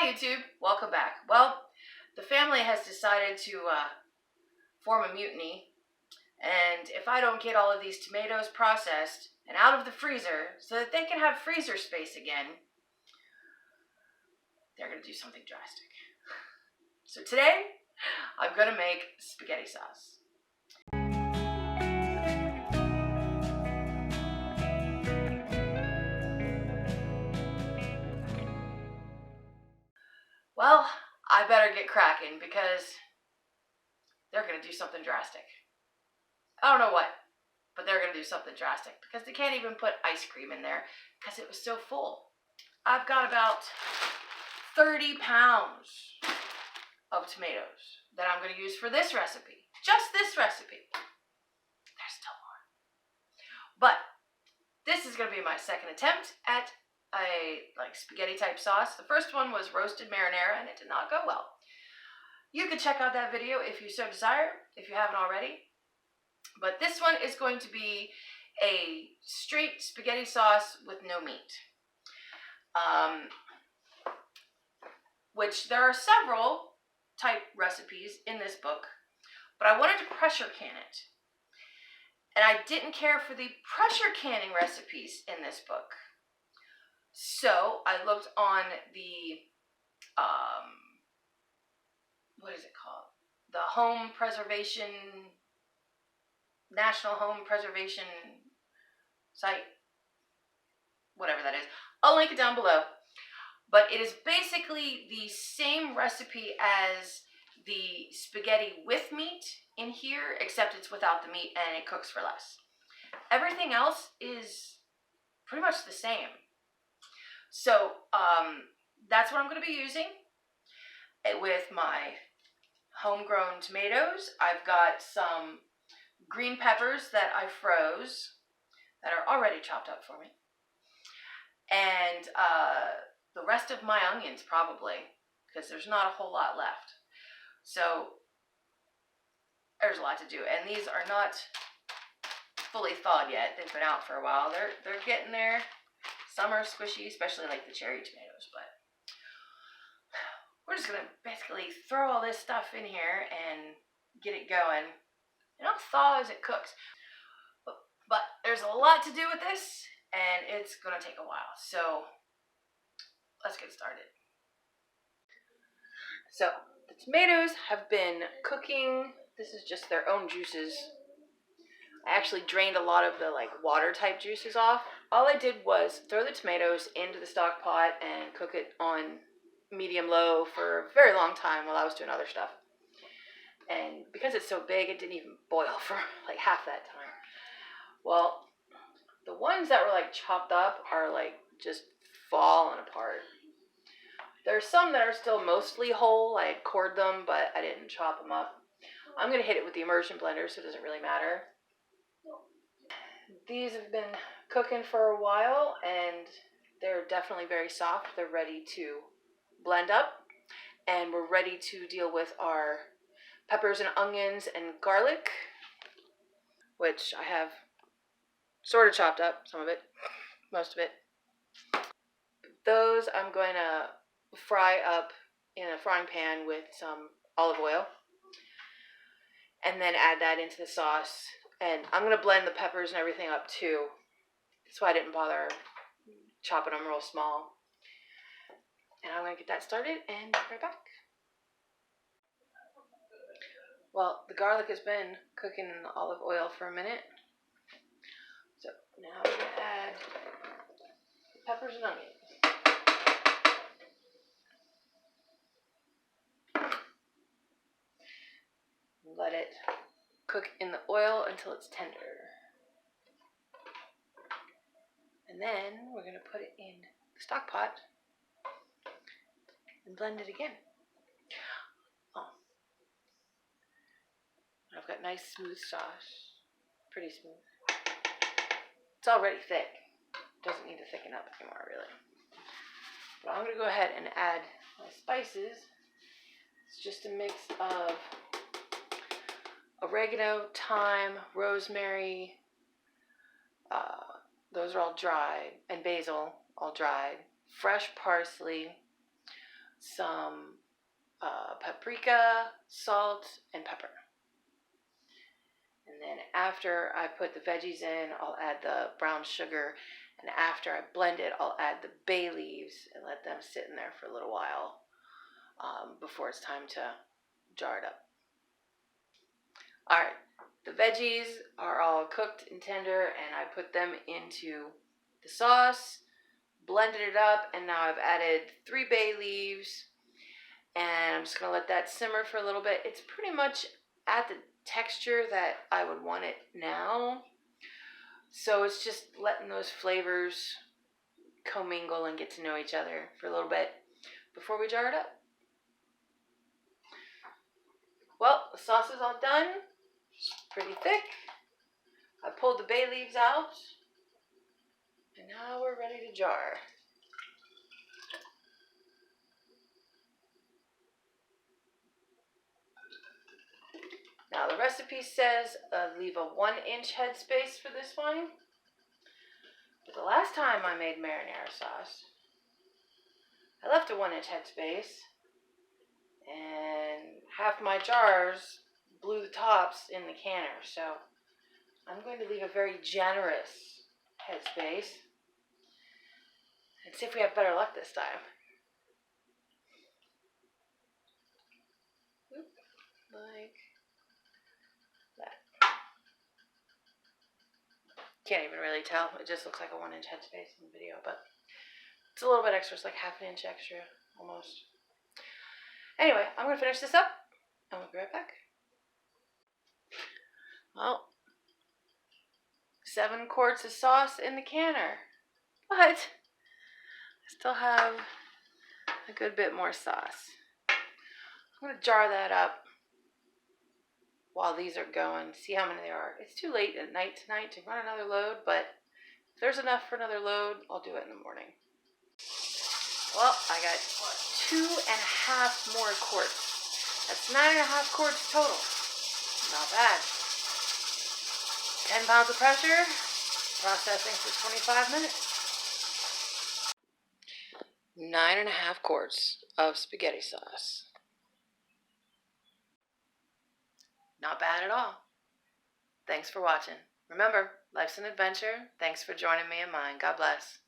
Hi YouTube, welcome back. Well, the family has decided to form a mutiny, and if I don't get all of these tomatoes processed and out of the freezer so that they can have freezer space again, they're going to do something drastic. So today, I'm going to make spaghetti sauce. Well, I better get cracking because they're going to do something drastic. I don't know what, but they're going to do something drastic because they can't even put ice cream in there because it was so full. I've got about 30 pounds of tomatoes that I'm going to use for this recipe. Just this recipe. There's still more. But this is going to be my second attempt at a spaghetti type sauce. The first one was roasted marinara and it did not go well. You can check out that video if you so desire, if you haven't already. But this one is going to be a straight spaghetti sauce with no meat. Which there are several type recipes in this book, but I wanted to pressure can it. And I didn't care for the pressure canning recipes in this book. So I looked on the, what is it called? The National Home Preservation site, whatever that is. I'll link it down below. But it is basically the same recipe as the spaghetti with meat in here, except it's without the meat and it cooks for less. Everything else is pretty much the same. So that's what I'm going to be using with my homegrown tomatoes. I've got some green peppers that I froze that are already chopped up for me. And the rest of my onions probably, because there's not a whole lot left. So there's a lot to do. And these are not fully thawed yet. They've been out for a while. They're getting there. Some are squishy, especially like the cherry tomatoes, but we're just gonna basically throw all this stuff in here and get it going. And it'll thaw as it cooks. But there's a lot to do with this, and it's gonna take a while. So let's get started. So the tomatoes have been cooking. This is just their own juices. I actually drained a lot of the water type juices off. All I did was throw the tomatoes into the stock pot and cook it on medium low for a very long time while I was doing other stuff. And because it's so big, it didn't even boil for half that time. Well, the ones that were chopped up are just falling apart. There's some that are still mostly whole. I had cored them, but I didn't chop them up. I'm going to hit it with the immersion blender, so it doesn't really matter. These have been cooking for a while, and they're definitely very soft. They're ready to blend up, and we're ready to deal with our peppers and onions and garlic, which I have sort of chopped up, some of it, most of it. Those I'm going to fry up in a frying pan with some olive oil and then add that into the sauce. And I'm going to blend the peppers and everything up too. That's why I didn't bother chopping them real small. And I'm going to get that started and be right back. Well, the garlic has been cooking in the olive oil for a minute. So now I'm going to add the peppers and onions. Let it cook in the oil until it's tender. And then we're going to put it in the stock pot and blend it again. Oh. I've got nice smooth sauce. Pretty smooth. It's already thick. Doesn't need to thicken up anymore, really. But I'm going to go ahead and add my spices. It's just a mix of oregano, thyme, rosemary, those are all dried, and basil, all dried, fresh parsley, some paprika, salt, and pepper. And then after I put the veggies in, I'll add the brown sugar. And after I blend it, I'll add the bay leaves and let them sit in there for a little while before it's time to jar it up. All right, the veggies are all cooked and tender, and I put them into the sauce, blended it up, and now I've added 3 bay leaves, and I'm just gonna let that simmer for a little bit. It's pretty much at the texture that I would want it now. So it's just letting those flavors commingle and get to know each other for a little bit before we jar it up. Well, the sauce is all done. It's pretty thick. I pulled the bay leaves out, and now we're ready to jar. Now the recipe says leave a 1-inch headspace for this one. But the last time I made marinara sauce, I left a 1-inch headspace, and half my jars blew the tops in the canner. So I'm going to leave a very generous headspace and see if we have better luck this time. Oop, like that. Can't even really tell. It just looks like a 1-inch headspace in the video, but it's a little bit extra. It's like half an inch extra, almost. Anyway, I'm going to finish this up, and we'll be right back. Well, 7 quarts of sauce in the canner, but I still have a good bit more sauce. I'm going to jar that up while these are going, see how many there are. It's too late at night tonight to run another load, but if there's enough for another load, I'll do it in the morning. Well, I got 2.5 more quarts. That's 9.5 quarts total. Not bad. 10 pounds of pressure, processing for 25 minutes. 9.5 quarts of spaghetti sauce. Not bad at all. Thanks for watching. Remember, life's an adventure. Thanks for joining me in mine. God bless.